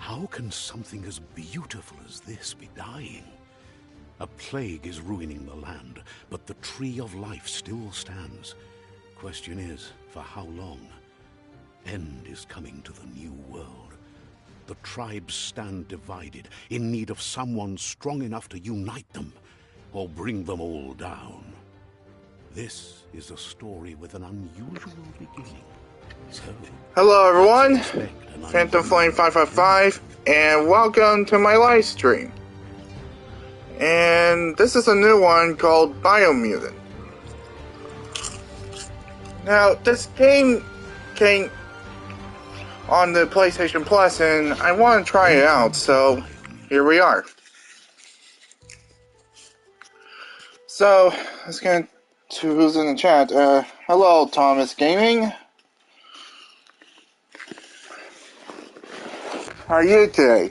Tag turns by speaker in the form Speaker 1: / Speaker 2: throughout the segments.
Speaker 1: How can something as beautiful as this be dying? A plague is ruining the land, but the tree of life still stands. Question is, for how long? End is coming to the new world. The tribes stand divided, in need of someone strong enough to unite them, or bring them all down. This is a story with an unusual beginning. So,
Speaker 2: hello everyone, Phantom Flame 555, and welcome to my live stream. And this is a new one called Biomutant. Now, this game came on the PlayStation Plus, and I want to try it out, so here we are. So, let's get to who's in the chat. Hello, Thomas Gaming. How are you today?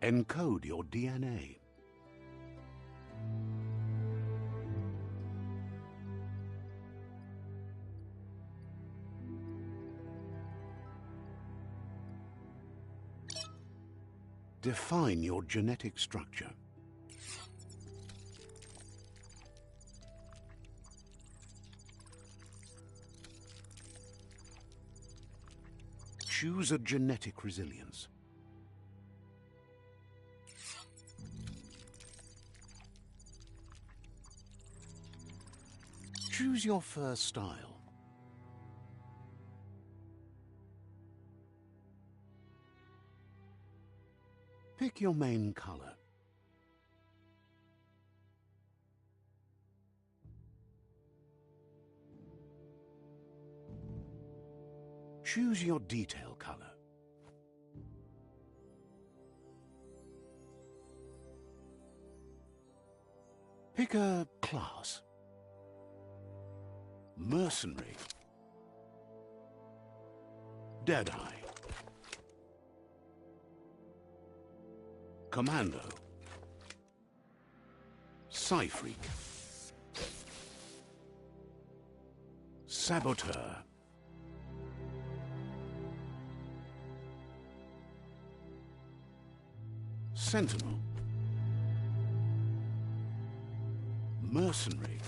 Speaker 1: encode your DNA. Define your genetic structure. Choose a genetic resilience. Choose your first style. Pick your main color. Choose your detail color. Pick a class. Mercenary. Deadeye. Commando. Psyfreak. Saboteur. Sentinel. Mercenary.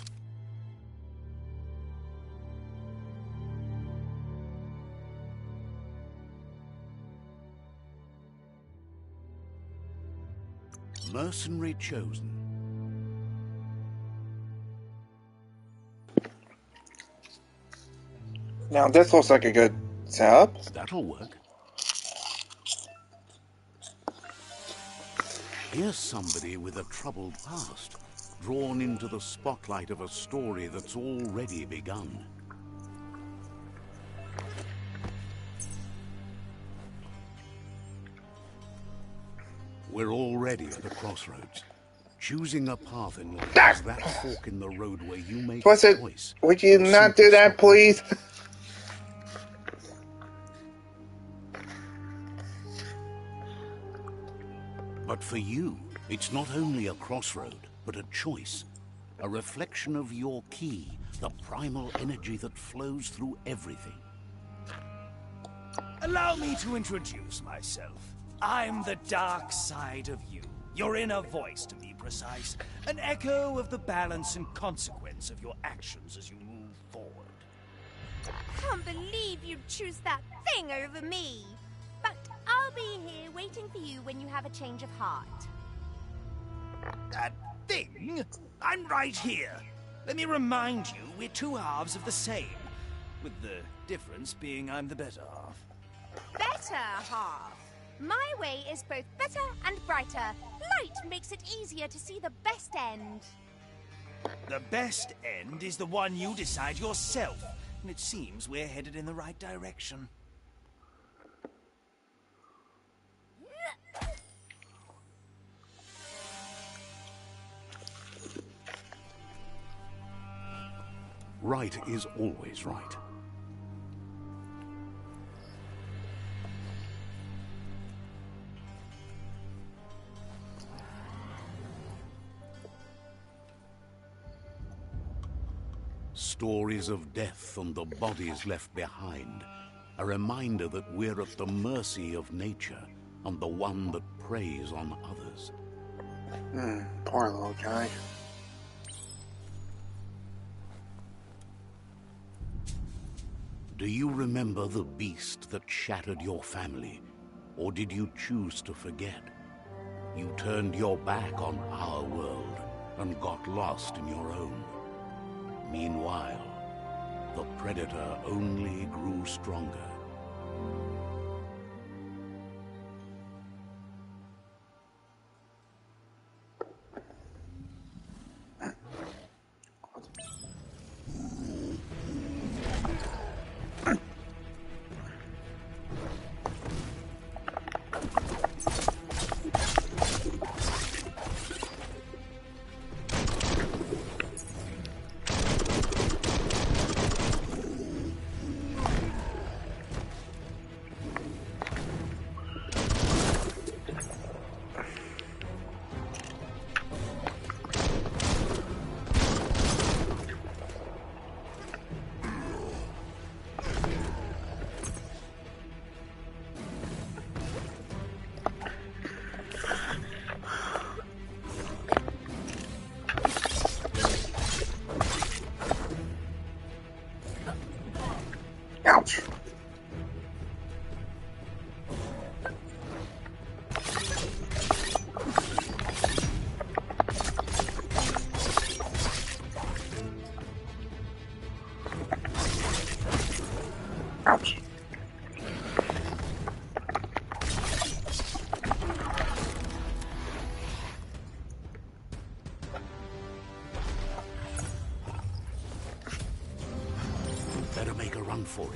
Speaker 1: Mercenary chosen.
Speaker 2: Now this looks like a good setup.
Speaker 1: That'll work. Here's somebody with a troubled past, drawn into the spotlight of a story that's already begun. We're already at a crossroads. Choosing a path in life is that fork in the road where you make a choice.
Speaker 2: Would you not do that, please?
Speaker 1: But for you, it's not only a crossroad, but a choice. A reflection of your key, the primal energy that flows through everything.
Speaker 3: Allow me to introduce myself. I'm the dark side of you. Your inner voice, to be precise. An echo of the balance and consequence of your actions as you move forward.
Speaker 4: Can't believe you'd choose that thing over me. But I'll be here waiting for you when you have a change of heart.
Speaker 3: That thing? I'm right here. Let me remind you, we're two halves of the same. With the difference being I'm the better half.
Speaker 4: Better half? My way is both better and brighter. Light makes it easier to see the best end.
Speaker 3: The best end is the one you decide yourself. And it seems we're headed in the right direction.
Speaker 1: Right is always right. Stories of death and the bodies left behind. A reminder that we're at the mercy of nature and the one that preys on others.
Speaker 2: Poor little guy.
Speaker 1: Do you remember the beast that shattered your family? Or did you choose to forget? You turned your back on our world and got lost in your own. Meanwhile, the Predator only grew stronger.
Speaker 2: Ouch. Ouch.
Speaker 1: Better make a run for it.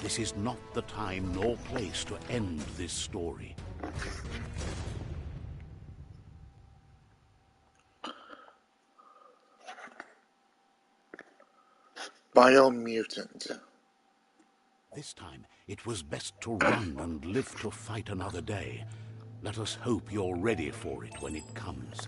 Speaker 1: This is not the time nor place to end this story.
Speaker 2: Biomutant.
Speaker 1: This time, it was best to run and live to fight another day. Let us hope you're ready for it when it comes.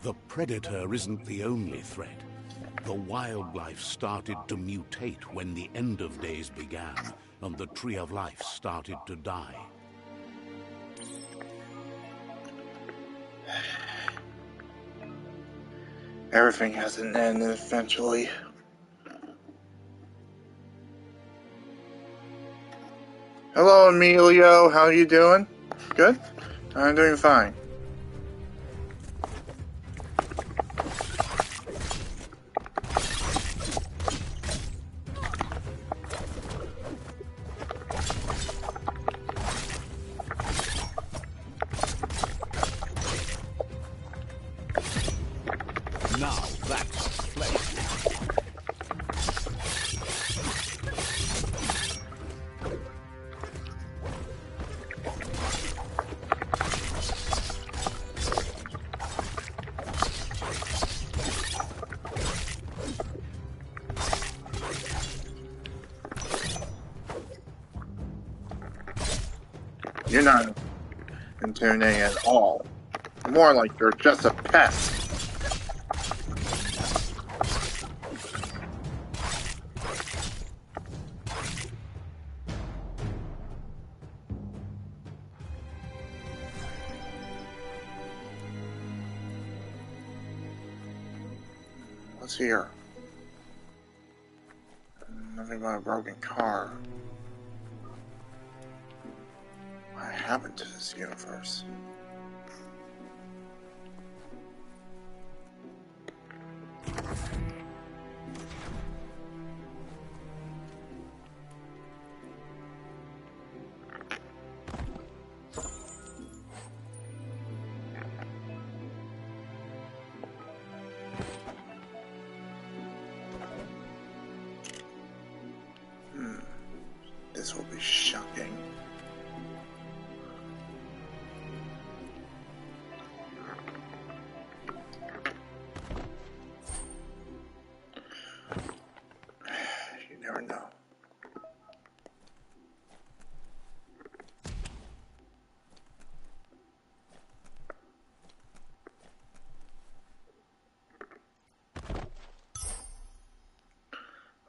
Speaker 1: The Predator isn't the only threat. The wildlife started to mutate when the end of days began, and the Tree of Life started to die.
Speaker 2: Everything has an end eventually. Hello, Emilio. How you doing? Good? I'm doing fine.
Speaker 1: Now that's flesh.
Speaker 2: You're not intimidating at all. More like you're just a pest. What's here? Nothing but a broken car. What happened to this universe? this will be shocking. You never know.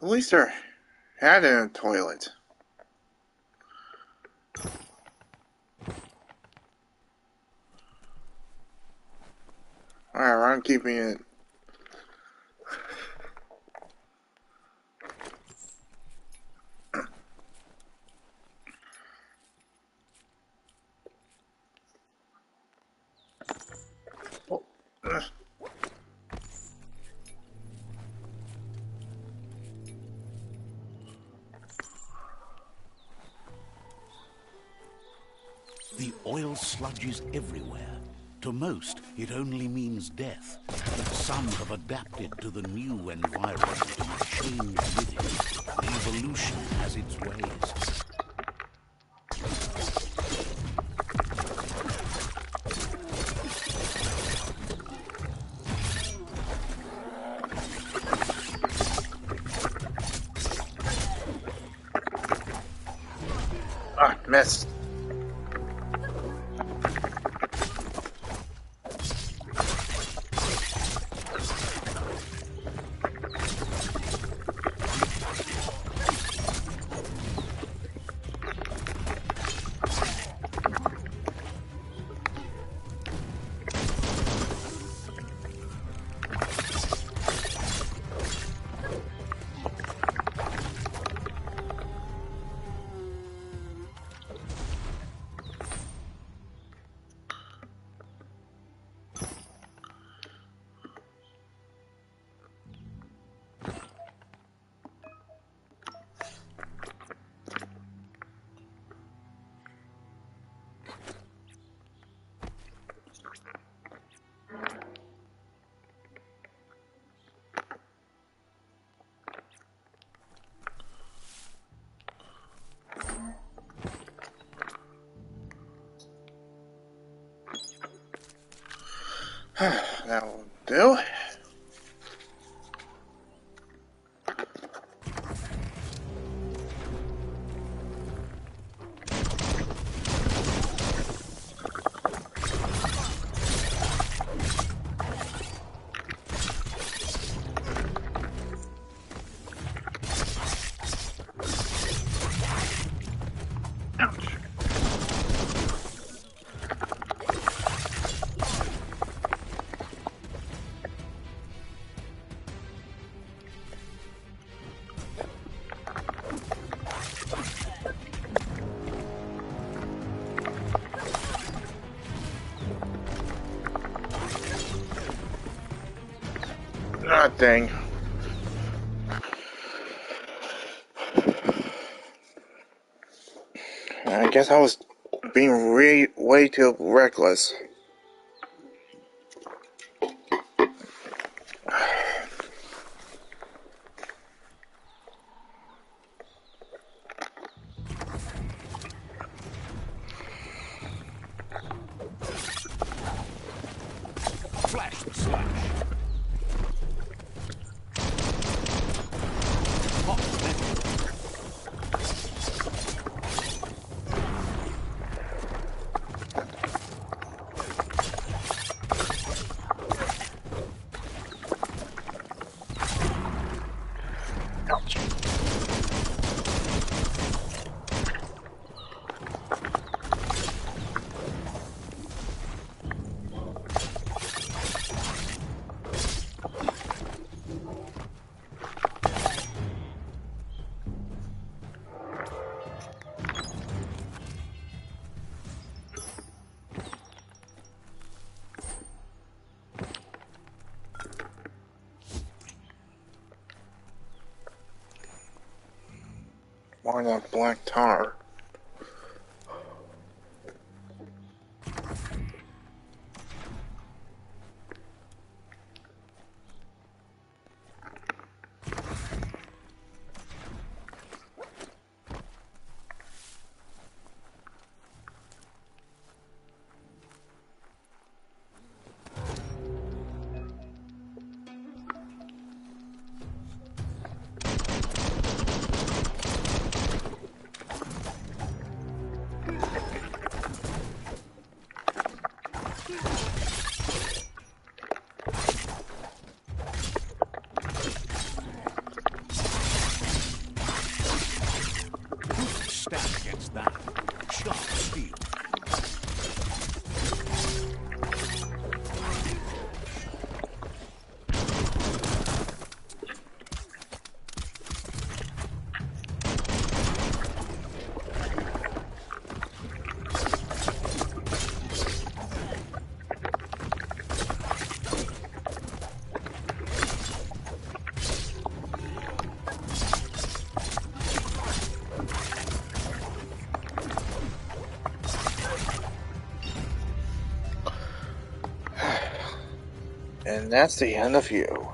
Speaker 2: At least there had a toilet. Alright, I'm keeping it.
Speaker 1: The oil sludges everywhere. To most, it only means death. But some have adapted to the new environment and changed with it. Evolution has its ways.
Speaker 2: Ah, missed. That will do. Ouch. Ah, dang. I guess I was being way too reckless.
Speaker 1: Flash the slash. Hot metal.
Speaker 2: Ouch. More than black tar. And that's the end of you.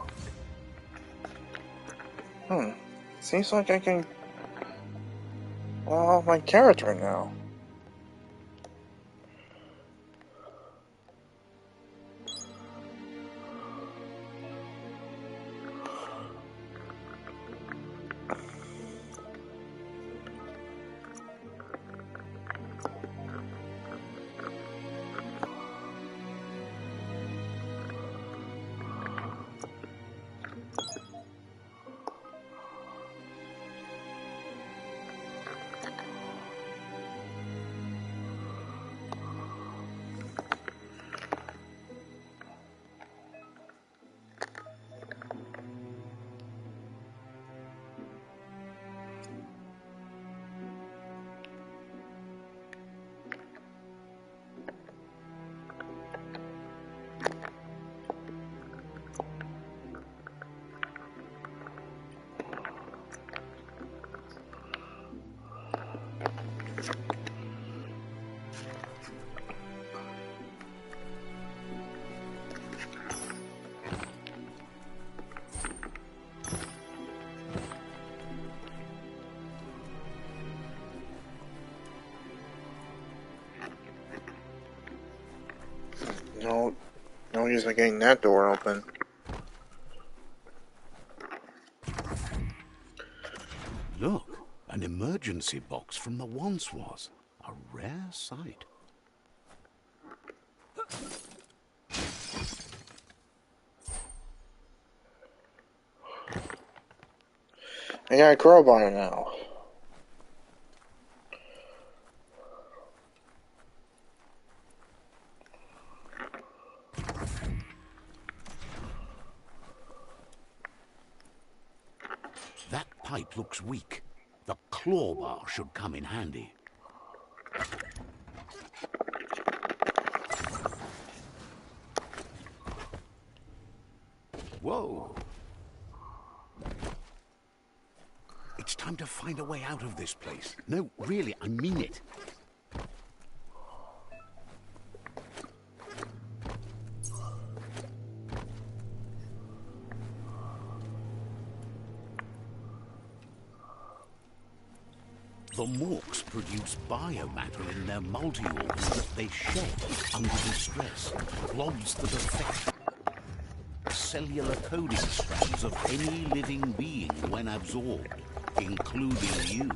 Speaker 2: Seems like I can my character now. No use in getting that door open.
Speaker 1: Look, an emergency box from the once was. A rare sight.
Speaker 2: I got a crowbar now.
Speaker 1: That pipe looks weak. The claw bar should come in handy. Whoa! It's time to find a way out of this place. No, really, I mean it. The Morks produce biomatter in their multi-organs that they shed under distress. Blobs that affect cellular coding strands of any living being when absorbed, including you.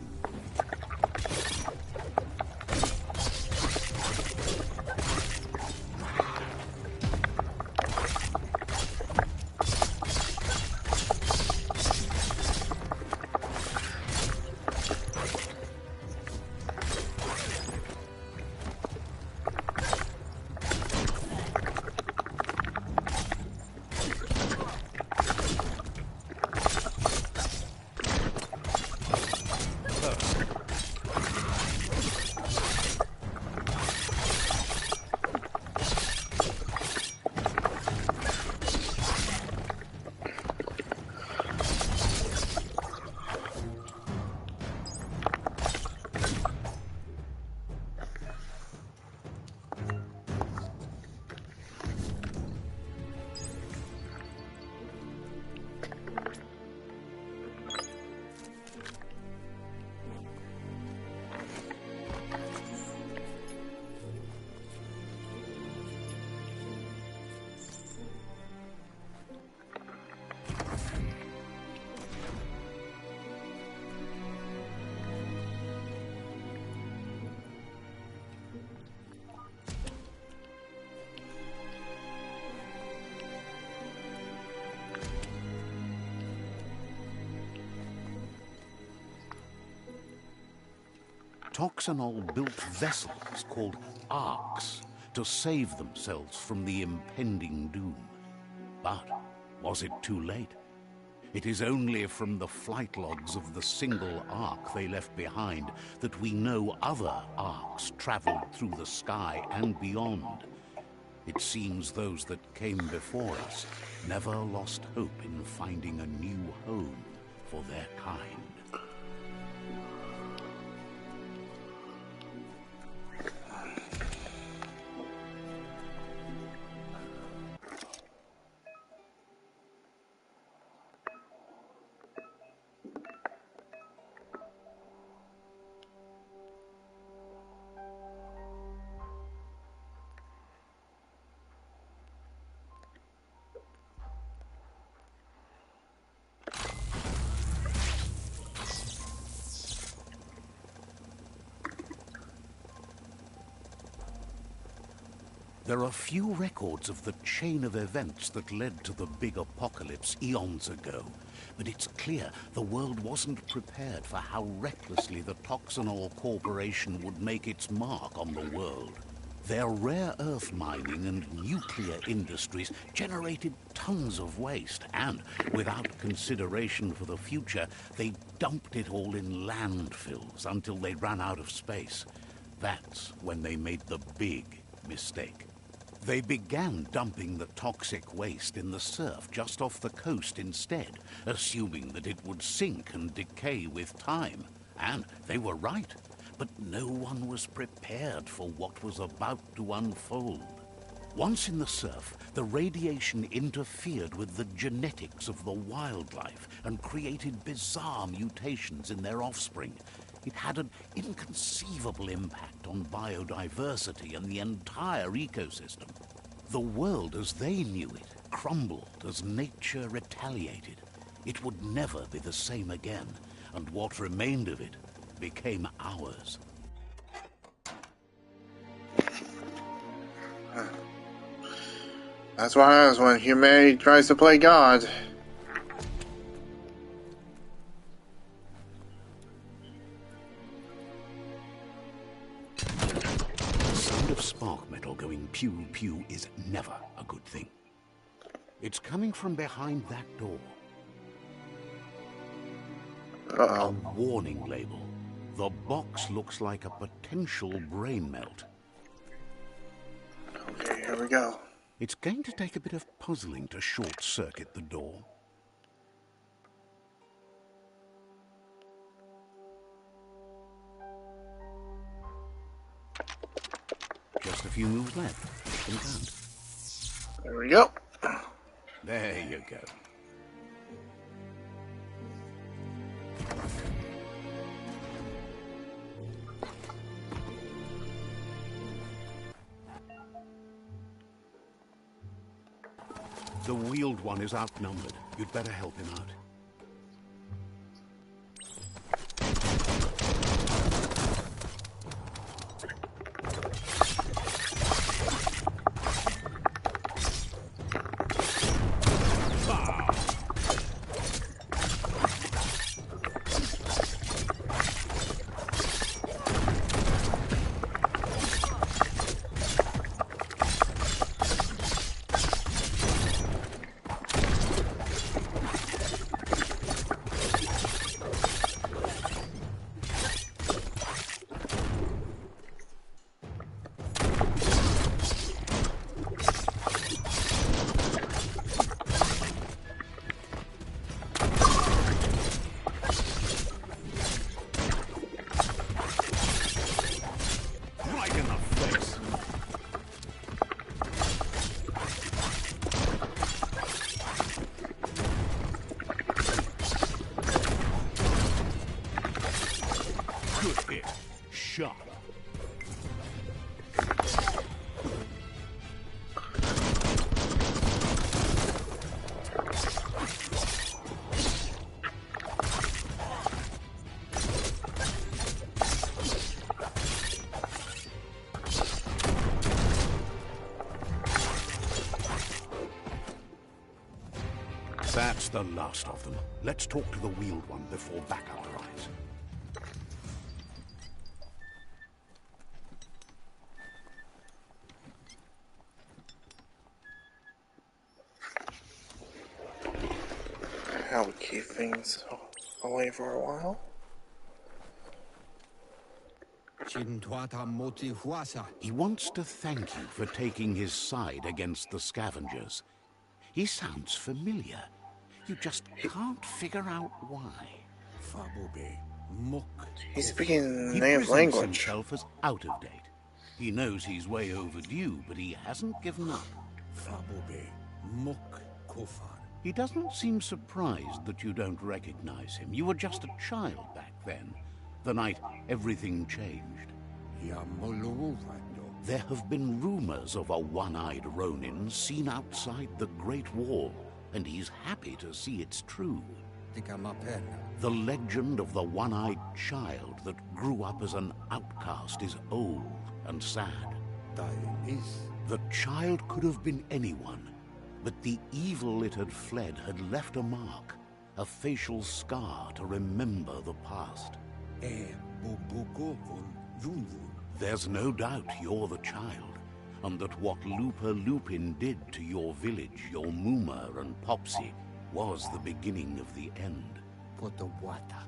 Speaker 1: Toxanol built vessels called arks to save themselves from the impending doom. But was it too late? It is only from the flight logs of the single ark they left behind that we know other arks traveled through the sky and beyond. It seems those that came before us never lost hope in finding a new home for their kind. There are few records of the chain of events that led to the big apocalypse eons ago, but it's clear the world wasn't prepared for how recklessly the Toxanol Corporation would make its mark on the world. Their rare earth mining and nuclear industries generated tons of waste, and without consideration for the future, they dumped it all in landfills until they ran out of space. That's when they made the big mistake. They began dumping the toxic waste in the surf just off the coast instead, assuming that it would sink and decay with time. And they were right. But no one was prepared for what was about to unfold. Once in the surf, the radiation interfered with the genetics of the wildlife and created bizarre mutations in their offspring. It had an inconceivable impact on biodiversity and the entire ecosystem. The world as they knew it crumbled as nature retaliated. It would never be the same again, and what remained of it became ours.
Speaker 2: That's what happens when humanity tries to play God.
Speaker 1: The sound of spark metal going pew pew is never a good thing. It's coming from behind that door.
Speaker 2: Uh-oh.
Speaker 1: A warning label. The box looks like a potential brain melt.
Speaker 2: Okay, here we go.
Speaker 1: It's going to take a bit of puzzling to short-circuit the door. Just a few moves left. You can count.
Speaker 2: There we go.
Speaker 1: There you go. The wheeled one is outnumbered. You'd better help him out. That's the last of them. Let's talk to the wheeled one before backup arrives.
Speaker 2: I'll keep things away for a while.
Speaker 1: He wants to thank you for taking his side against the scavengers. He sounds familiar. You just can't figure out why.
Speaker 2: He's speaking
Speaker 1: He
Speaker 2: native
Speaker 1: presents
Speaker 2: language.
Speaker 1: himself as out of date. He knows he's way overdue, but he hasn't given up. He doesn't seem surprised that you don't recognize him. You were just a child back then, the night everything changed. There have been rumors of a one-eyed Ronin seen outside the Great Wall, and he's happy to see it's true. The legend of the one-eyed child that grew up as an outcast is old and sad. The child could have been anyone, but the evil it had fled had left a mark, a facial scar to remember the past. There's no doubt you're the child, and that what Lupa Lupin did to your village, your Muma and Popsy, was the beginning of the end.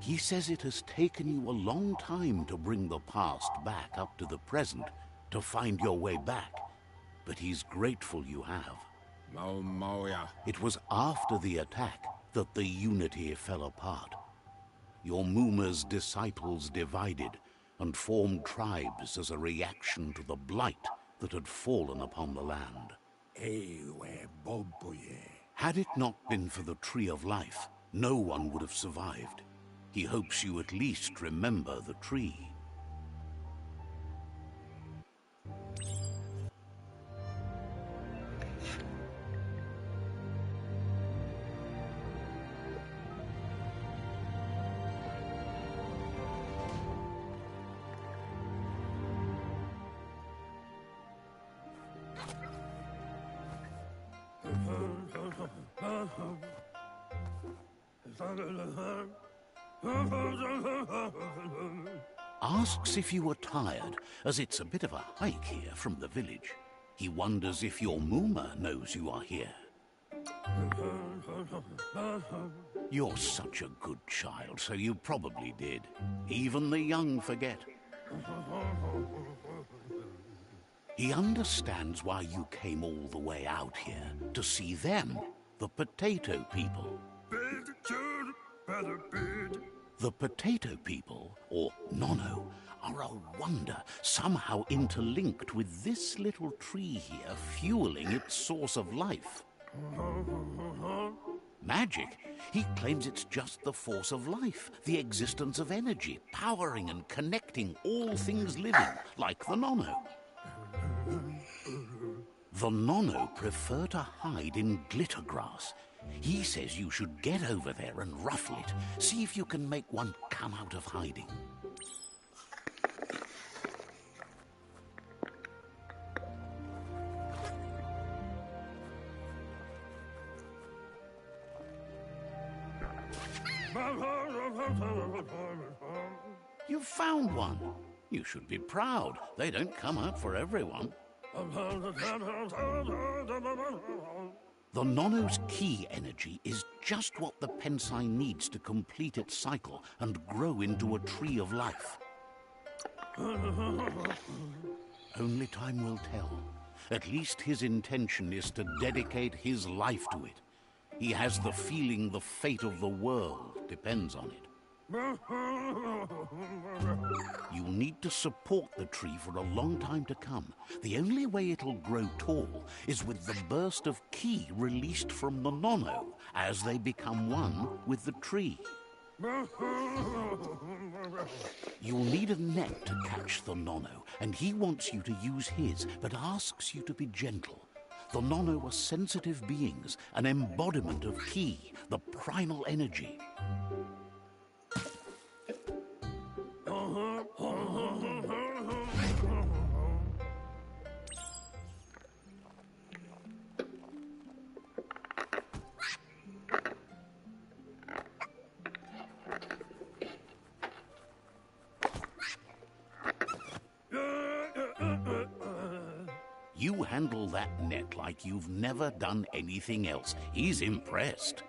Speaker 1: He says it has taken you a long time to bring the past back up to the present, to find your way back, but he's grateful you have. It was after the attack that the unity fell apart. Your Muma's disciples divided and formed tribes as a reaction to the blight that had fallen upon the land. Had it not been for the Tree of Life, no one would have survived. He hopes you at least remember the tree. Asks if you are tired, as it's a bit of a hike here from the village. He wonders if your Muma knows you are here. You're such a good child, so you probably did. Even the young forget. He understands why you came all the way out here, to see them, the potato people. The potato people, or Nono, are a wonder, somehow interlinked with this little tree here, fueling its source of life. Magic? He claims it's just the force of life, the existence of energy, powering and connecting all things living, like the Nono. The Nono prefer to hide in glitter grass. He says you should get over there and ruffle it. See if you can make one come out of hiding. You found one. You should be proud. They don't come out for everyone. The Nono's key energy is just what the Pensai needs to complete its cycle and grow into a tree of life. Only time will tell. At least his intention is to dedicate his life to it. He has the feeling the fate of the world depends on it. You'll need to support the tree for a long time to come. The only way it'll grow tall is with the burst of ki released from the Nono as they become one with the tree. You'll need a net to catch the Nono, and he wants you to use his, but asks you to be gentle. The Nono are sensitive beings, an embodiment of ki, the primal energy. You handle that net like you've never done anything else. He's impressed.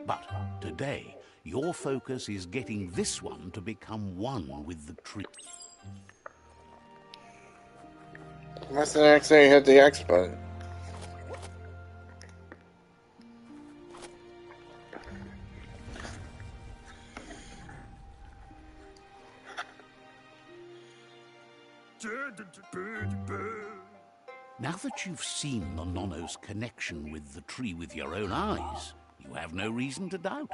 Speaker 1: But today, your focus is getting this one to become one with the tree.
Speaker 2: Must have accidentally hit the X button.
Speaker 1: Now that you've seen the Nono's connection with the tree with your own eyes, you have no reason to doubt.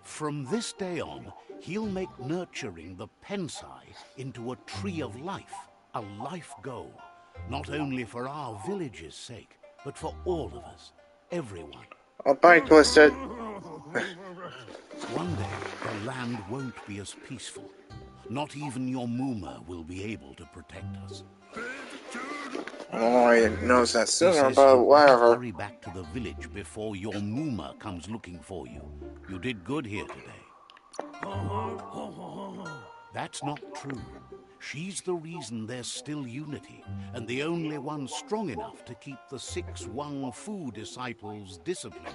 Speaker 1: From this day on, he'll make nurturing the Pensai into a tree of life, a life goal, not only for our village's sake, but for all of us, everyone.
Speaker 2: I'll bite twist it.
Speaker 1: One day, the land won't be as peaceful. Not even your Moomer will be able to protect us.
Speaker 2: I don't know why I didn't notice that
Speaker 1: He
Speaker 2: sooner,
Speaker 1: says
Speaker 2: but
Speaker 1: you
Speaker 2: whatever.
Speaker 1: hurry back to the village before your Moomer comes looking for you. You did good here today. That's not true. She's the reason there's still unity, and the only one strong enough to keep the 6 Wang Fu disciples disciplined.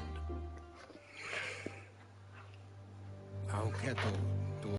Speaker 5: Our cattle